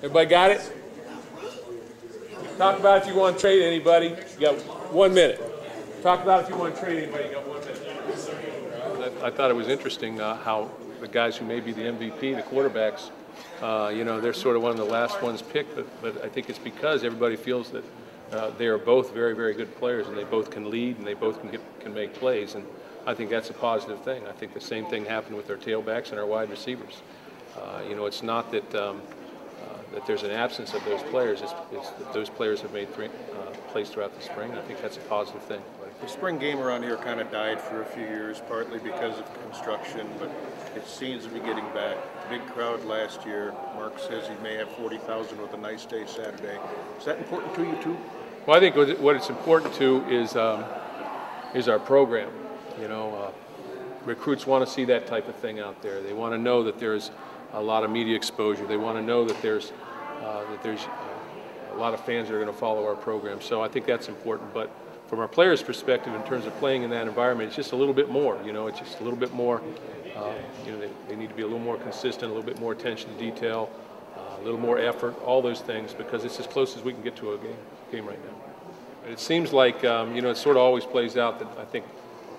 Everybody got it? Talk about if you want to trade anybody. You got 1 minute. Talk about if you want to trade anybody. You got 1 minute. I thought it was interesting how the guys who may be the MVP, the quarterbacks, they're sort of one of the last ones picked, but I think it's because everybody feels that they are both very, very good players, and they both can lead, and they both can make plays, and I think that's a positive thing. I think the same thing happened with our tailbacks and our wide receivers. It's not that that there's an absence of those players. It's that those players have made plays throughout the spring. I think that's a positive thing. The spring game around here kind of died for a few years, partly because of construction, but it seems to be getting back. Big crowd last year. Mark says he may have 40,000 with a nice day Saturday. Is that important to you too? Well, I think what it's important to is our program. Recruits want to see that type of thing out there. They want to know that there's a lot of media exposure. They want to know that there's a lot of fans that are going to follow our program. So I think that's important. But from our players' perspective, in terms of playing in that environment, it's just a little bit more. It's just a little bit more. They need to be a little more consistent, a little bit more attention to detail, a little more effort, all those things, because it's as close as we can get to a game right now. It seems like it sort of always plays out that I think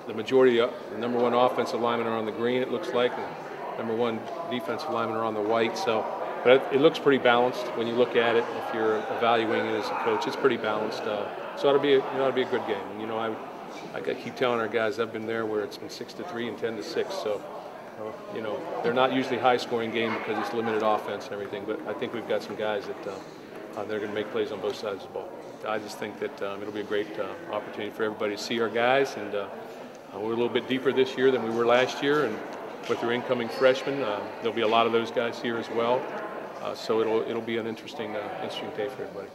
the majority of the number one offensive linemen are on the green, it looks like, and number one defensive linemen are on the white. So, but it looks pretty balanced when you look at it. If you're evaluating it as a coach, it's pretty balanced. So it'll be a good game. And I keep telling our guys, I've been there where it's been 6-3 and 10-6. So they're not usually high-scoring game because it's limited offense and everything. But I think we've got some guys that they're going to make plays on both sides of the ball. I just think that it'll be a great opportunity for everybody to see our guys, and we're a little bit deeper this year than we were last year, and with their incoming freshmen, there'll be a lot of those guys here as well. So it'll be an interesting day for everybody.